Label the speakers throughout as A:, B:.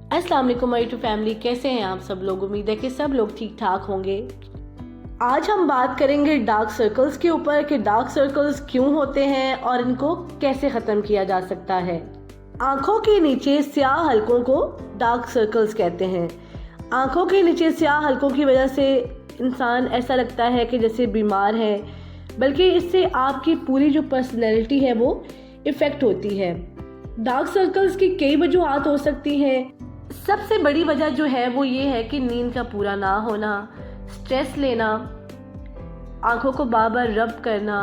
A: अस्सलाम वालेकुम my YouTube family, कैसे हैं आप सब लोग। उम्मीद है कि सब लोग ठीक ठाक होंगे। आज हम बात करेंगे डार्क सर्कल्स के ऊपर कि डार्क सर्कल्स क्यों होते हैं और इनको कैसे ख़त्म किया जा सकता है। आंखों के नीचे स्याह हलकों को डार्क सर्कल्स कहते हैं। आंखों के नीचे स्याह हलकों की वजह से इंसान ऐसा लगता है कि जैसे बीमार है, बल्कि इससे आपकी पूरी जो पर्सनैलिटी है वो इफ़ेक्ट होती है। डार्क सर्कल्स की कई वजूहात हो सकती हैं। सबसे बड़ी वजह जो है वो ये है कि नींद का पूरा ना होना, स्ट्रेस लेना, आंखों को बार बार रब करना,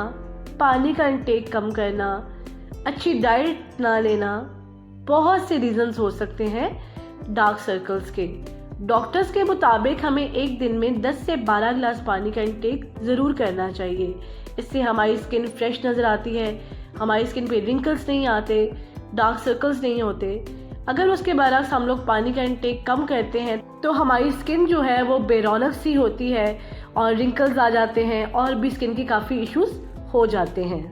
A: पानी का इंटेक कम करना, अच्छी डाइट ना लेना, बहुत से रीजंस हो सकते हैं डार्क सर्कल्स के। डॉक्टर्स के मुताबिक हमें एक दिन में 10 से 12 गिलास पानी का इंटेक ज़रूर करना चाहिए। इससे हमारी स्किन फ्रेश नज़र आती है, हमारी स्किन पे रिंकल्स नहीं आते, डार्क सर्कल्स नहीं होते। अगर उसके बरक्स हम लोग पानी का इंटेक कम करते हैं तो हमारी स्किन जो है वो बेरौनक सी होती है और रिंकल्स आ जाते हैं और भी स्किन की काफ़ी इश्यूज हो जाते हैं।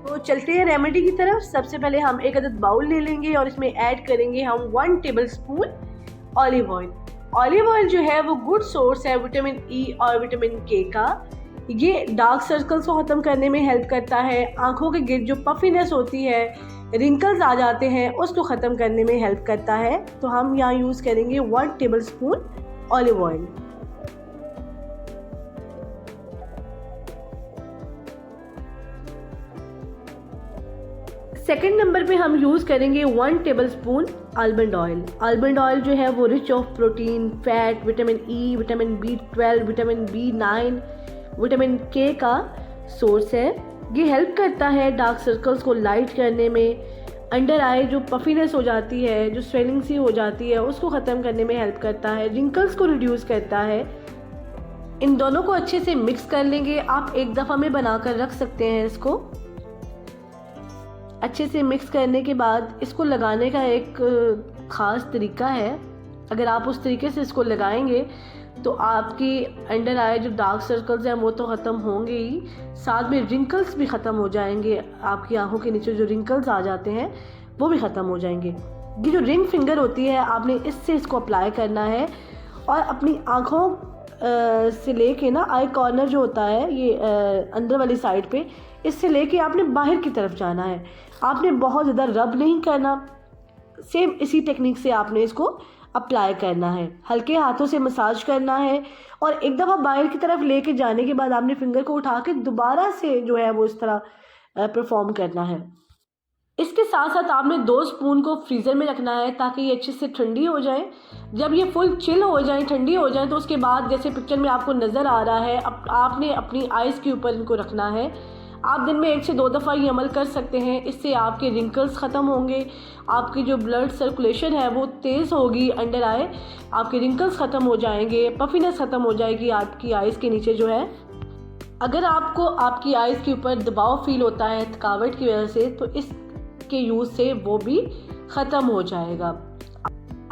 A: तो चलते हैं रेमेडी की तरफ। सबसे पहले हम एक अदद बाउल ले लेंगे और इसमें ऐड करेंगे हम 1 tablespoon olive oil. Olive oil जो है वो गुड सोर्स है विटामिन ई और विटामिन के का। ये डार्क सर्कल्स को ख़त्म करने में हेल्प करता है। आंखों के गिर्द जो पफीनेस होती है, रिंकल्स आ जाते हैं, उसको ख़त्म करने में हेल्प करता है। तो हम यहाँ यूज़ करेंगे 1 tablespoon olive oil. Second number पे हम यूज़ करेंगे 1 tablespoon almond oil. Almond oil जो है वो rich of protein, fat, vitamin E, vitamin B12, vitamin B9, vitamin के का सोर्स है। ये हेल्प करता है डार्क सर्कल्स को लाइट करने में। अंडर आई जो पफीनेस हो जाती है, जो स्वेलिंग सी हो जाती है, उसको ख़त्म करने में हेल्प करता है। रिंकल्स को रिड्यूस करता है। इन दोनों को अच्छे से मिक्स कर लेंगे। आप एक दफ़ा में बनाकर रख सकते हैं इसको। अच्छे से मिक्स करने के बाद इसको लगाने का एक ख़ास तरीका है। अगर आप उस तरीके से इसको लगाएंगे तो आपकी अंडर आई जो डार्क सर्कल्स हैं वो तो ख़त्म होंगे ही, साथ में रिंकल्स भी ख़त्म हो जाएंगे। आपकी आंखों के नीचे जो रिंकल्स आ जाते हैं वो भी ख़त्म हो जाएंगे। ये जो रिंग फिंगर होती है, आपने इससे इसको अप्लाई करना है और अपनी आँखों से लेके ना आई कॉर्नर जो होता है ये अंदर वाली साइड पे, इससे लेके आपने बाहर की तरफ जाना है। आपने बहुत ज़्यादा रब नहीं करना। सेम इसी टेक्निक से आपने इसको अप्लाई करना है। हल्के हाथों से मसाज करना है और एक दफ़ा बाहर की तरफ लेके जाने के बाद आपने फिंगर को उठा के दोबारा से जो है वो इस तरह परफॉर्म करना है। इसके साथ साथ आपने 2 स्पून को फ्रीज़र में रखना है ताकि ये अच्छे से ठंडी हो जाए। जब ये फुल चिल हो जाए, ठंडी हो जाए, तो उसके बाद जैसे पिक्चर में आपको नज़र आ रहा है, अब आपने अपनी आइज़ के ऊपर इनको रखना है। आप दिन में 1 से 2 दफ़ा ये अमल कर सकते हैं। इससे आपके रिंकल्स ख़त्म होंगे, आपकी जो ब्लड सर्कुलेशन है वो तेज़ होगी, अंडर आई आपके रिंकल्स ख़त्म हो जाएंगे, पफीनेस ख़त्म हो जाएगी आपकी आइज़ के नीचे जो है। अगर आपको आपकी आइज़ के ऊपर दबाव फील होता है थकावट की वजह से, तो इसके यूज़ से वो भी ख़त्म हो जाएगा।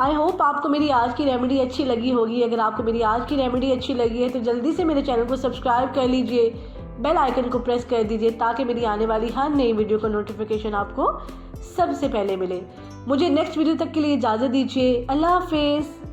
A: आई होप आपको मेरी आज की रेमेडी अच्छी लगी होगी। अगर आपको मेरी आज की रेमेडी अच्छी लगी है तो जल्दी से मेरे चैनल को सब्सक्राइब कर लीजिए, बेल आइकन को प्रेस कर दीजिए ताकि मेरी आने वाली हर नई वीडियो का नोटिफिकेशन आपको सबसे पहले मिले। मुझे नेक्स्ट वीडियो तक के लिए इजाज़त दीजिए। अल्लाह हाफिज़।